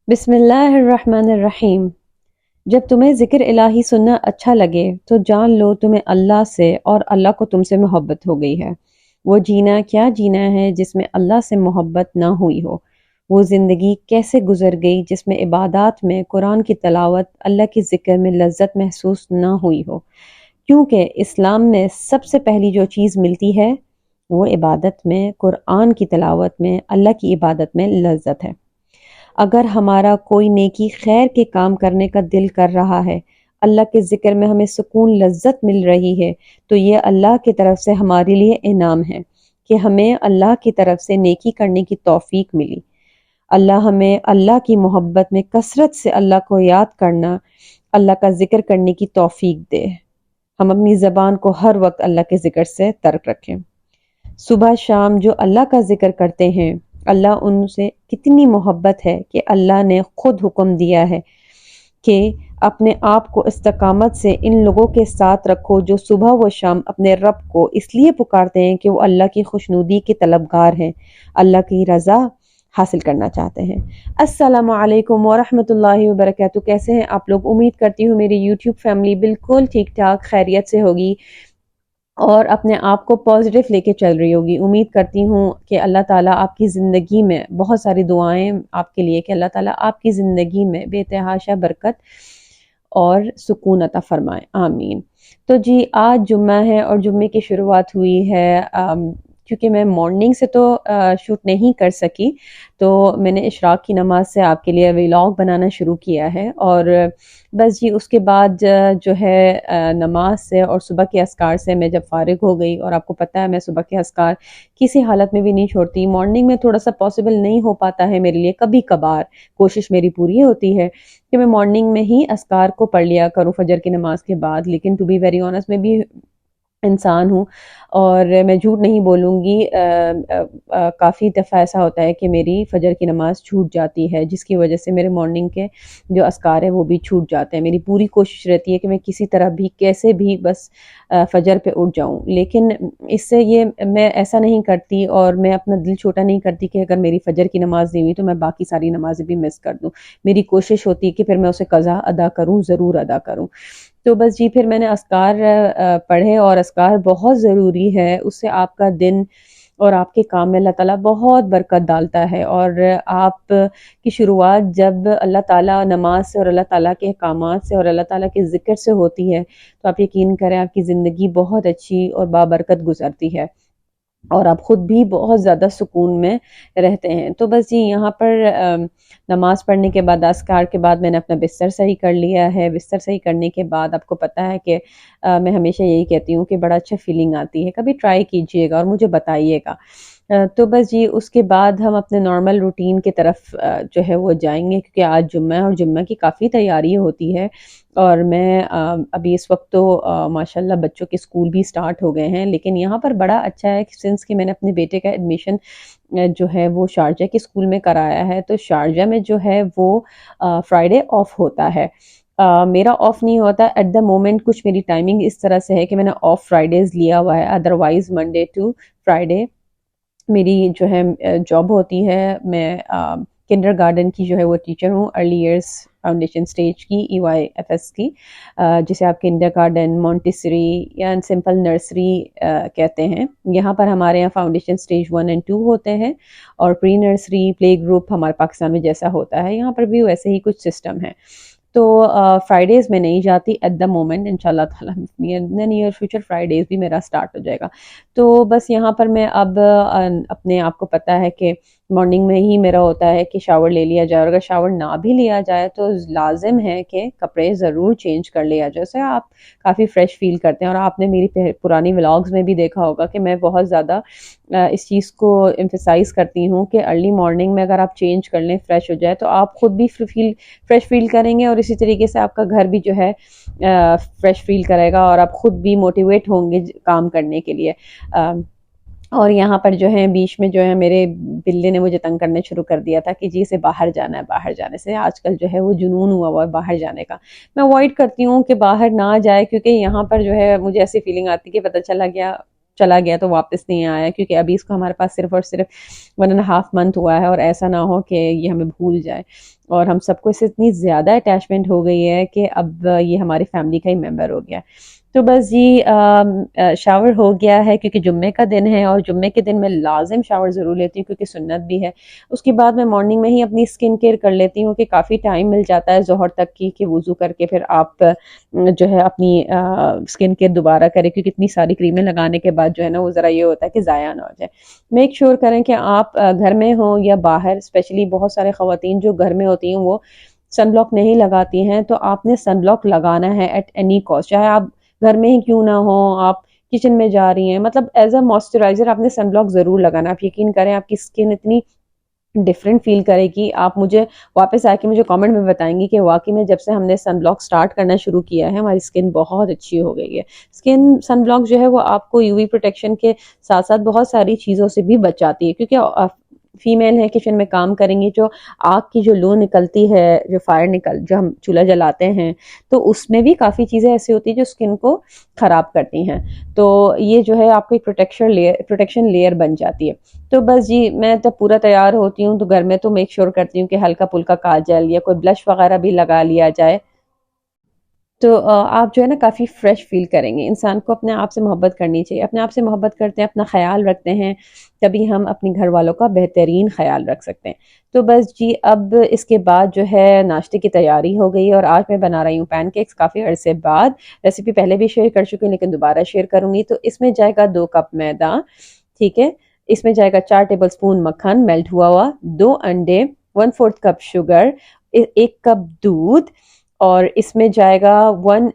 बिस्मिल्लाहिर्रहमानिर्रहीम। जब तुम्हें ज़िक्र इलाही सुनना अच्छा लगे तो जान लो तुम्हें अल्लाह से और अल्लाह को तुमसे मोहब्बत हो गई है। वो जीना क्या जीना है जिसमें अल्लाह से मोहब्बत ना हुई हो। वो ज़िंदगी कैसे गुजर गई जिसमें इबादत में, कुरान की तलावत, अल्लाह के ज़िक्र में लज्जत महसूस ना हुई हो। क्योंकि इस्लाम में सबसे पहली जो चीज़ मिलती है वो इबादत में, कुरान की तलावत में, अल्लाह की इबादत में लज्जत है। अगर हमारा कोई नेकी खैर के काम करने का दिल कर रहा है, अल्लाह के ज़िक्र में हमें सुकून लज़्ज़त मिल रही है, तो ये अल्लाह की तरफ से हमारे लिए इनाम है कि हमें अल्लाह की तरफ से नेकी करने की तौफ़ीक मिली। अल्लाह हमें अल्लाह की मोहब्बत में कसरत से अल्लाह को याद करना, अल्लाह का ज़िक्र करने की तौफ़ीक दे। हम अपनी ज़बान को हर वक़्त अल्लाह के ज़िक्र से तर्क रखें। सुबह शाम जो अल्लाह का ज़िक्र करते हैं, अल्लाह उनसे कितनी मोहब्बत है कि अल्लाह ने खुद हुक्म दिया है कि अपने आप को इस्तकामत से इन लोगों के साथ रखो जो सुबह व शाम अपने रब को इसलिए पुकारते हैं कि वो अल्लाह की खुशनुदी के तलबगार हैं, अल्लाह की रज़ा हासिल करना चाहते हैं। अस्सलामु अलैकुम व रहमतुल्लाहि व बरकातहू। कैसे हैं आप लोग? उम्मीद करती हूँ मेरी यूट्यूब फैमिली बिल्कुल ठीक ठाक खैरियत से होगी और अपने आप को पॉजिटिव लेके चल रही होगी। उम्मीद करती हूँ कि अल्लाह ताला आपकी ज़िंदगी में, बहुत सारी दुआएं आपके लिए कि अल्लाह ताला आपकी ज़िंदगी में बेतहाशा बरकत और सुकून अता फरमाए, आमीन। तो जी आज जुम्मा है और जुम्मे की शुरुआत हुई है। क्योंकि मैं मॉर्निंग से तो शूट नहीं कर सकी, तो मैंने इशराक की नमाज से आपके लिए व्लॉग बनाना शुरू किया है। और बस जी उसके बाद जो है नमाज से और सुबह के अस्कार से मैं जब फ़ारिग हो गई, और आपको पता है मैं सुबह के अस्कार किसी हालत में भी नहीं छोड़ती। मॉर्निंग में थोड़ा सा पॉसिबल नहीं हो पाता है मेरे लिए, कभी कभार कोशिश मेरी पूरी होती है कि मैं मॉर्निंग में ही अस्कार को पढ़ लिया करूँ फजर की नमाज के बाद। लेकिन टू बी वेरी ऑनेस्ट मैं भी इंसान हूँ और मैं झूठ नहीं बोलूँगी। काफ़ी दफ़ा ऐसा होता है कि मेरी फ़जर की नमाज़ छूट जाती है, जिसकी वजह से मेरे मॉर्निंग के जो अस्कार हैं वो भी छूट जाते हैं। मेरी पूरी कोशिश रहती है कि मैं किसी तरह भी कैसे भी बस फ़जर पे उठ जाऊँ। लेकिन इससे ये मैं ऐसा नहीं करती और मैं अपना दिल छोटा नहीं करती कि अगर मेरी फ़जर की नमाज़ नहीं हुई तो मैं बाकी सारी नमाज़ें भी मिस कर दूँ। मेरी कोशिश होती है कि फिर मैं उसे क़ज़ा अदा करूँ, ज़रूर अदा करूँ। तो बस जी फिर मैंने अस्कार पढ़े, और अस्कार बहुत ज़रूरी है, उससे आपका दिन और आपके काम में अल्लाह ताला बहुत बरकत डालता है। और आप की शुरुआत जब अल्लाह ताला नमाज से और अल्लाह ताला के अहकामात से और अल्लाह ताला के ज़िक्र से होती है, तो आप यकीन करें आपकी ज़िंदगी बहुत अच्छी और बाबरकत गुजरती है और आप खुद भी बहुत ज़्यादा सुकून में रहते हैं। तो बस जी यहाँ पर नमाज़ पढ़ने के बाद, अस्कार के बाद मैंने अपना बिस्तर सही कर लिया है। बिस्तर सही करने के बाद आपको पता है कि मैं हमेशा यही कहती हूँ कि बड़ा अच्छा फ़ीलिंग आती है। कभी ट्राई कीजिएगा और मुझे बताइएगा। तो बस जी उसके बाद हम अपने नॉर्मल रूटीन की तरफ जो है वो जाएँगे, क्योंकि आज जुम्मा है और जुम्मा की काफ़ी तैयारी होती है। और मैं अभी इस वक़्त तो माशाल्लाह बच्चों के स्कूल भी स्टार्ट हो गए हैं, लेकिन यहाँ पर बड़ा अच्छा है कि सिंस कि मैंने अपने बेटे का एडमिशन जो है वो शारजा के स्कूल में कराया है, तो शारजा में जो है वो फ्राइडे ऑफ होता है। मेरा ऑफ नहीं होता एट द मोमेंट। कुछ मेरी टाइमिंग इस तरह से है कि मैंने ऑफ फ्राइडेज़ लिया हुआ है, अदरवाइज़ मंडे टू फ्राइडे मेरी जो है जॉब होती है। मैं किंडरगार्टन की जो है वो टीचर हूँ, अर्ली इयर्स फाउंडेशन स्टेज की, EYFS की, जिसे आप किंडरगार्टन, मॉन्टेसरी या सिंपल नर्सरी कहते हैं। यहाँ पर हमारे यहाँ फाउंडेशन स्टेज 1 और 2 होते हैं, और प्री नर्सरी, प्ले ग्रुप हमारे पाकिस्तान में जैसा होता है यहाँ पर भी वैसे ही कुछ सिस्टम है। तो फ्राइडेज़ में नहीं जाती एट द मोमेंट। इंशाल्लाह ताला नियर फ्यूचर फ्राइडेज़ भी मेरा स्टार्ट हो जाएगा। तो बस यहाँ पर मैं अब अपने आप को पता है कि मॉर्निंग में ही मेरा होता है कि शावर ले लिया जाए, और अगर शावर ना भी लिया जाए तो लाजिम है कि कपड़े ज़रूर चेंज कर लिया जाए, उससे आप काफ़ी फ्रेश फील करते हैं। और आपने मेरी पुरानी व्लॉग्स में भी देखा होगा कि मैं बहुत ज़्यादा इस चीज़ को एम्फेसाइज़ करती हूँ कि अर्ली मॉर्निंग में अगर आप चेंज कर लें, फ्रेश हो जाए, तो आप खुद भी फ्रेश फील करेंगे, और इसी तरीके से आपका घर भी जो है फ्रेश फील करेगा, और आप खुद भी मोटिवेट होंगे काम करने के लिए। और यहाँ पर जो है बीच में जो है मेरे बिल्ली ने मुझे तंग करने शुरू कर दिया था कि जी इसे बाहर जाना है। बाहर जाने से आजकल जो है वो जुनून हुआ है बाहर जाने का। मैं अवॉइड करती हूँ कि बाहर ना जाए, क्योंकि यहाँ पर जो है मुझे ऐसी फीलिंग आती है कि पता चला गया चला गया तो वापस नहीं आया, क्योंकि अभी इसको हमारे पास सिर्फ और सिर्फ 1.5 मंथ हुआ है, और ऐसा ना हो कि ये हमें भूल जाए। और हम सबको इससे इतनी ज़्यादा अटैचमेंट हो गई है कि अब ये हमारी फैमिली का ही मेंबर हो गया। तो बस जी शावर हो गया है, क्योंकि जुम्मे का दिन है, और जुम्मे के दिन मैं लाजिम शावर ज़रूर लेती हूँ क्योंकि सुन्नत भी है। उसके बाद मैं मॉर्निंग में ही अपनी स्किन केयर कर लेती हूँ कि काफ़ी टाइम मिल जाता है ज़ोहर तक की, कि वज़ू करके फिर आप जो है अपनी स्किन केयर दोबारा करें, क्योंकि इतनी सारी क्रीमें लगाने के बाद जो है ना वो ज़रा ये होता है कि ज़ाया ना हो जाए। मेक श्योर करें कि आप घर में हों या बाहर, स्पेशली बहुत सारे ख़वातीन जो घर में होती हैं वो सनब्लॉक नहीं लगाती हैं, तो आपने सनब्लॉक लगाना है एट एनी कॉस्ट, चाहे आप घर में ही क्यों ना हो, आप किचन में जा रही हैं, मतलब एज अ मॉइस्चराइजर आपने सनब्लॉक ज़रूर लगाना। आप यकीन करें आपकी स्किन इतनी डिफरेंट फील करेगी। आप मुझे वापस आके मुझे कमेंट में बताएंगी कि वाकई में जब से हमने सनब्लॉक स्टार्ट करना शुरू किया है हमारी स्किन बहुत अच्छी हो गई है। स्किन सनब्लॉक जो है वो आपको यूवी प्रोटेक्शन के साथ साथ बहुत सारी चीज़ों से भी बचाती है, क्योंकि फीमेल है किचन में काम करेंगी, जो आग की जो लू निकलती है, जो फायर निकल जो हम चूल्हा जलाते हैं, तो उसमें भी काफ़ी चीज़ें ऐसी होती है जो स्किन को ख़राब करती हैं। तो ये जो है आपको एक प्रोटेक्शन लेयर बन जाती है। तो बस जी मैं जब पूरा तैयार होती हूँ तो घर में तो मेक श्योर करती हूँ कि हल्का फुल्का काजल या कोई ब्लश वगैरह भी लगा लिया जाए, तो आप जो है ना काफ़ी फ्रेश फील करेंगे। इंसान को अपने आप से मोहब्बत करनी चाहिए, अपने आप से मोहब्बत करते हैं, अपना ख्याल रखते हैं, तभी हम अपने घर वालों का बेहतरीन ख्याल रख सकते हैं। तो बस जी अब इसके बाद जो है नाश्ते की तैयारी हो गई है, और आज मैं बना रही हूँ पैनकेक्स काफ़ी अरसे बाद। रेसिपी पहले भी शेयर कर चुकी हूँ लेकिन दोबारा शेयर करूँगी। तो इसमें जाएगा 2 कप मैदा, ठीक है, इसमें जाएगा 4 टेबल स्पून मक्खन मेल्ट हुआ हुआ, 2 अंडे, 1/4 कप शुगर, 1 कप दूध, और इसमें जाएगा 1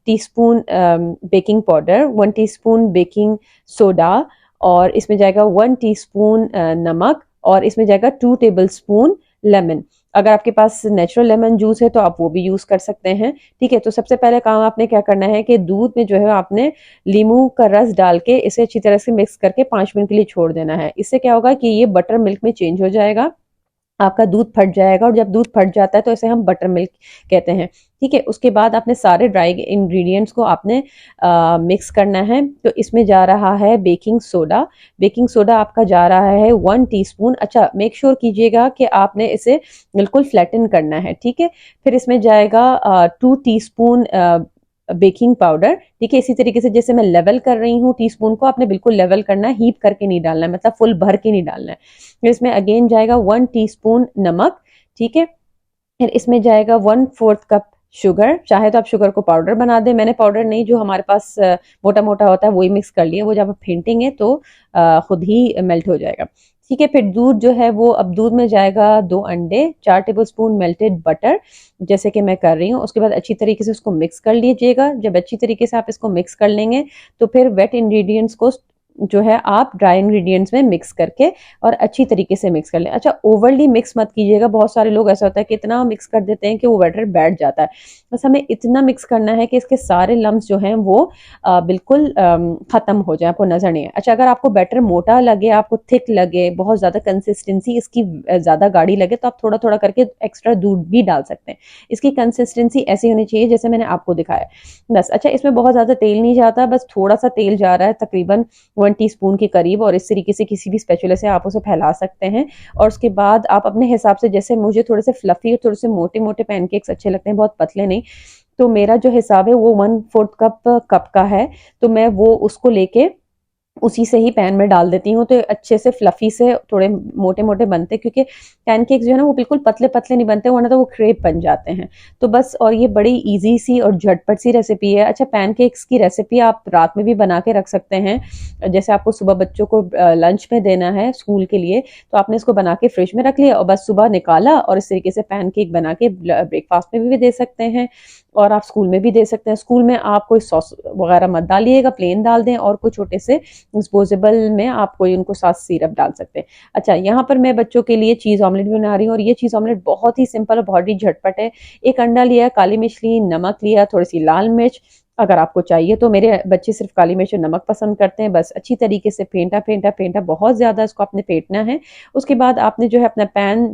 teaspoon baking powder, 1 teaspoon baking soda, और इसमें जाएगा 1 टीस्पून नमक, और इसमें जाएगा 2 टेबल स्पून लेमन। अगर आपके पास नेचुरल लेमन जूस है तो आप वो भी यूज कर सकते हैं। ठीक है, तो सबसे पहले काम आपने क्या करना है कि दूध में जो है आपने लीमू का रस डाल के इसे अच्छी तरह से मिक्स करके 5 मिनट के लिए छोड़ देना है। इससे क्या होगा कि ये बटर मिल्क में चेंज हो जाएगा, आपका दूध फट जाएगा, और जब दूध फट जाता है तो इसे हम बटर मिल्क कहते हैं। ठीक है, उसके बाद आपने सारे ड्राई इंग्रेडिएंट्स को आपने मिक्स करना है। तो इसमें जा रहा है बेकिंग सोडा, बेकिंग सोडा आपका जा रहा है 1 टीस्पून। अच्छा, मेक श्योर कीजिएगा कि आपने इसे बिल्कुल फ्लैटन करना है। ठीक है, फिर इसमें जाएगा 2 टीस्पून बेकिंग पाउडर। ठीक है, इसी तरीके से जैसे मैं लेवल कर रही हूँ टीस्पून को, आपने बिल्कुल लेवल करना है, हीप करके नहीं डालना है, मतलब फुल भर के नहीं डालना है। फिर इसमें अगेन जाएगा 1 टीस्पून नमक। ठीक है, फिर इसमें जाएगा 1/4 कप शुगर, चाहे तो आप शुगर को पाउडर बना दें, मैंने पाउडर नहीं, जो हमारे पास मोटा मोटा होता है वही मिक्स कर लिया, वो जब आप फेंटेंगे तो खुद ही मेल्ट हो जाएगा। ठीक है, फिर दूध जो है वो, अब दूध में जाएगा 2 अंडे, 4 टेबल स्पून मेल्टेड बटर, जैसे कि मैं कर रही हूँ। उसके बाद अच्छी तरीके से उसको मिक्स कर लीजिएगा। जब अच्छी तरीके से आप इसको मिक्स कर लेंगे तो फिर वेट इंग्रेडिएंट्स को जो है आप ड्राई इंग्रेडिएंट्स में मिक्स करके और अच्छी तरीके से मिक्स कर लें। अच्छा, ओवरली मिक्स मत कीजिएगा, बहुत सारे लोग ऐसा होता है कि इतना मिक्स कर देते हैं कि वो बैटर बैठ जाता है। बस हमें इतना मिक्स करना है कि इसके सारे लम्स जो हैं वो बिल्कुल खत्म हो जाए, आपको नजर नहीं है। अच्छा, अगर आपको बैटर मोटा लगे, आपको थिक लगे, बहुत ज्यादा कंसिस्टेंसी इसकी ज्यादा गाढ़ी लगे, तो आप थोड़ा थोड़ा करके एक्स्ट्रा दूध भी डाल सकते हैं। इसकी कंसिस्टेंसी ऐसी होनी चाहिए जैसे मैंने आपको दिखाया, बस। अच्छा, इसमें बहुत ज्यादा तेल नहीं जाता, बस थोड़ा सा तेल जा रहा है, तकरीबन 1 टीस्पून के करीब, और इस तरीके से किसी भी स्पैचुला से आप उसे फैला सकते हैं। और उसके बाद आप अपने हिसाब से, जैसे मुझे थोड़े से फ्लफी और थोड़े से मोटे मोटे पैनकेक्स अच्छे लगते हैं, बहुत पतले नहीं, तो मेरा जो हिसाब है वो 1/4 कप का है, तो मैं वो उसको लेके उसी से ही पैन में डाल देती हूँ, तो अच्छे से फ्लफी से थोड़े मोटे मोटे बनते हैं, क्योंकि पैनकेक्स जो है ना वो बिल्कुल पतले पतले नहीं बनते, वरना तो वो क्रेप बन जाते हैं। तो बस, और ये बड़ी इजी सी और झटपट सी रेसिपी है। अच्छा, पैनकेक्स की रेसिपी आप रात में भी बना के रख सकते हैं, जैसे आपको सुबह बच्चों को लंच में देना है स्कूल के लिए, तो आपने इसको बना के फ्रिज में रख लिया और बस सुबह निकाला, और इस तरीके से पैनकेक बना के ब्रेकफास्ट में भी दे सकते हैं, और आप स्कूल में भी दे सकते हैं। स्कूल में आप कोई सॉस वगैरह मत डालिएगा, प्लेन डाल दें, और कोई छोटे से डिस्पोजेबल में आप कोई उनको साथ सिरप डाल सकते हैं। अच्छा, यहाँ पर मैं बच्चों के लिए चीज़ ऑमलेट बना रही हूँ, और ये चीज़ ऑमलेट बहुत ही सिंपल और बहुत ही झटपट है। 1 अंडा लिया, काली मिर्च ली, नमक लिया, थोड़ी सी लाल मिर्च अगर आपको चाहिए तो, मेरे बच्चे सिर्फ काली मिर्च और नमक पसंद करते हैं। बस अच्छी तरीके से फेंटा फेंटा फेंटा, बहुत ज़्यादा इसको आपने फेंटना है। उसके बाद आपने जो है अपना पैन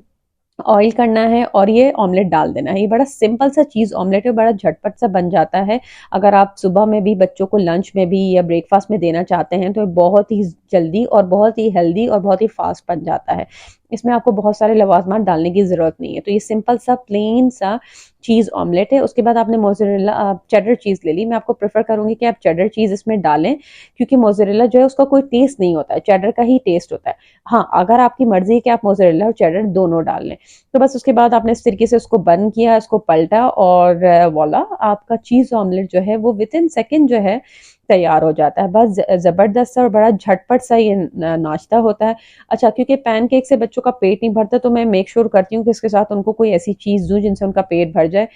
ऑयल करना है और ये ऑमलेट डाल देना है। ये बड़ा सिंपल सा चीज़ ऑमलेट है, बड़ा झटपट सा बन जाता है। अगर आप सुबह में भी बच्चों को लंच में भी या ब्रेकफास्ट में देना चाहते हैं तो ये बहुत ही जल्दी और बहुत ही हेल्दी और बहुत ही फास्ट बन जाता है। इसमें आपको बहुत सारे लवाजमात डालने की ज़रूरत नहीं है। तो ये सिंपल सा प्लेन सा चीज़ ऑमलेट है। उसके बाद आपने मोज़रेला चेडर चीज़ ले ली। मैं आपको प्रेफर करूँगी कि आप चेडर चीज़ इसमें डालें, क्योंकि मोज़रेला जो है उसका कोई टेस्ट नहीं होता है, चेडर का ही टेस्ट होता है। हाँ, अगर आपकी मर्ज़ी है कि आप मोज़रेला और चेडर दोनों डाल लें। तो बस उसके बाद आपने इस तरीके से उसको बंद किया, इसको पलटा और वॉला, आपका चीज़ ऑमलेट जो है वो विदिन सेकंड जो है तैयार हो जाता है। बस ज़बरदस्त और बड़ा झटपट सा ये नाश्ता होता है। अच्छा, क्योंकि पैनकेक से बच्चों का पेट नहीं भरता तो मैं मेक श्योर करती हूँ कि इसके साथ उनको कोई ऐसी चीज़ दूँ जिनसे उनका पेट भर जाए।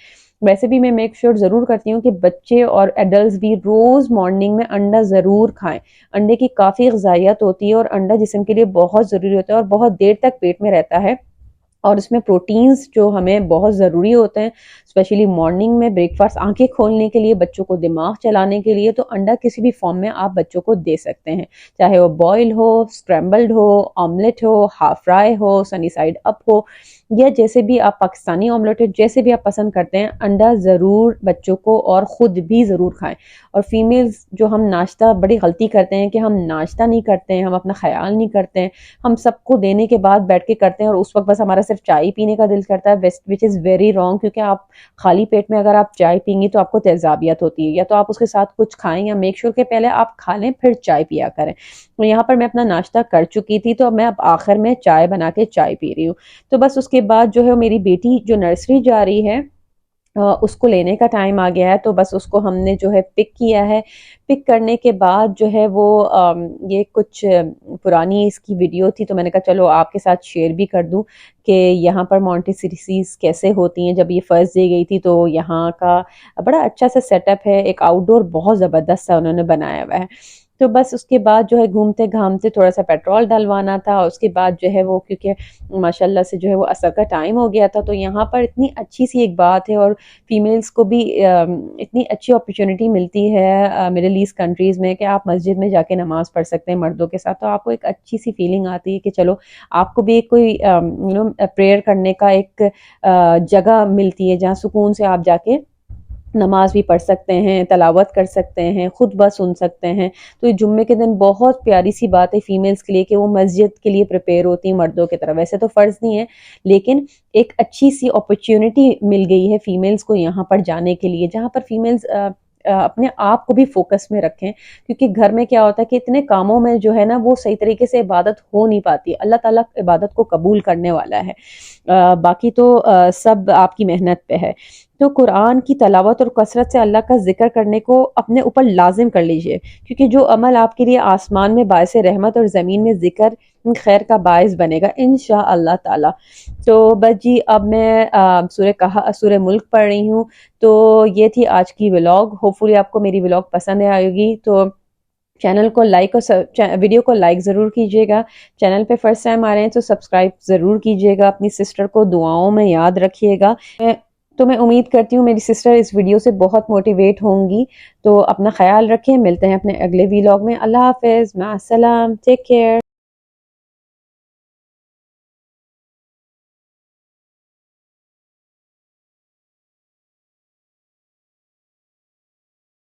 वैसे भी मैं मेक श्योर ज़रूर करती हूँ कि बच्चे और एडल्ट भी रोज़ मॉर्निंग में अंडा ज़रूर खाएं। अंडे की काफ़ी ग़िज़ाइयत होती है और अंडा जिस्म के लिए बहुत ज़रूरी होता है और बहुत देर तक पेट में रहता है। और उसमें प्रोटीन्स जो हमें बहुत ज़रूरी होते हैं, स्पेशली मॉर्निंग में ब्रेकफास्ट आंखें खोलने के लिए, बच्चों को दिमाग चलाने के लिए, तो अंडा किसी भी फॉर्म में आप बच्चों को दे सकते हैं, चाहे वो बॉयल हो, स्क्रैम्बल्ड हो, ऑमलेट हो, हाफ फ्राई हो, सनी साइड अप हो, या जैसे भी आप पाकिस्तानी ऑमलेट हो, जैसे भी आप पसंद करते हैं, अंडा ज़रूर बच्चों को और ख़ुद भी ज़रूर खाएं। और फीमेल्स जो हम नाश्ता बड़ी गलती करते हैं कि हम नाश्ता नहीं करते हैं, हम अपना ख्याल नहीं करते हैं, हम सबको देने के बाद बैठ के करते हैं और उस वक्त बस हमारा सिर्फ चाय पीने का दिल करता है, विच इज़ वेरी रॉन्ग। क्योंकि आप खाली पेट में अगर आप चाय पीएंगी तो आपको तेजाबियत होती है, या तो आप उसके साथ कुछ खाएं या मेक श्योर के पहले आप खा लें फिर चाय पिया करें। तो यहाँ पर मैं अपना नाश्ता कर चुकी थी तो अब मैं अब आखिर में चाय बना के चाय पी रही हूँ। तो बस उसके बाद जो है मेरी बेटी जो नर्सरी जा रही है उसको लेने का टाइम आ गया है, तो बस उसको हमने जो है पिक किया है। पिक करने के बाद जो है वो ये कुछ पुरानी इसकी वीडियो थी तो मैंने कहा चलो आपके साथ शेयर भी कर दूं कि यहाँ पर मॉन्टेसरीज़ कैसे होती हैं। जब ये फर्स्ट डे गई थी तो यहाँ का बड़ा अच्छा सा सेटअप है, एक आउटडोर बहुत ज़बरदस्त सा उन्होंने बनाया हुआ है। तो बस उसके बाद जो है घूमते घामते थोड़ा सा पेट्रोल डलवाना था, उसके बाद जो है वो क्योंकि माशाल्लाह से जो है वो असर का टाइम हो गया था, तो यहाँ पर इतनी अच्छी सी एक बात है और फीमेल्स को भी इतनी अच्छी अपॉर्चुनिटी मिलती है मिडिल ईस्ट कंट्रीज़ में कि आप मस्जिद में जाके नमाज पढ़ सकते हैं मर्दों के साथ। तो आपको एक अच्छी सी फीलिंग आती है कि चलो आपको भी एक कोई प्रेयर करने का एक जगह मिलती है जहाँ सुकून से आप जाके नमाज भी पढ़ सकते हैं, तलावत कर सकते हैं, खुतबा सुन सकते हैं। तो ये जुम्मे के दिन बहुत प्यारी सी बात है फीमेल्स के लिए कि वो मस्जिद के लिए प्रिपेयर होती हैं मर्दों की तरह। वैसे तो फ़र्ज़ नहीं है, लेकिन एक अच्छी सी अपॉर्चुनिटी मिल गई है फीमेल्स को यहाँ पर जाने के लिए, जहाँ पर फीमेल्स अपने आप को भी फोकस में रखें। क्योंकि घर में क्या होता है कि इतने कामों में जो है ना वो सही तरीके से इबादत हो नहीं पाती। अल्लाह ताला इबादत को कबूल करने वाला है, बाकी तो सब आपकी मेहनत पे है। तो कुरान की तलावत और कसरत से अल्लाह का ज़िक्र करने को अपने ऊपर लाजिम कर लीजिए, क्योंकि जो अमल आपके लिए आसमान में बायस रहमत और ज़मीन में ज़िक्र खैर का बायस बनेगा इंशाअल्लाह ताला। तो बस जी अब मैं सूरह मुल्क पढ़ रही हूँ। तो ये थी आज की व्लॉग। होपफुली आपको मेरी व्लॉग पसंद आएगी। तो चैनल को लाइक और वीडियो को लाइक ज़रूर कीजिएगा। चैनल पे फर्स्ट टाइम आ रहे हैं तो सब्सक्राइब ज़रूर कीजिएगा। अपनी सिस्टर को दुआओं में याद रखिएगा। तो मैं उम्मीद करती हूँ मेरी सिस्टर इस वीडियो से बहुत मोटिवेट होंगी। तो अपना ख्याल रखें, मिलते हैं अपने अगले व्लॉग में। अल्लाह हाफ़िज़, माअस्सलाम, टेक केयर।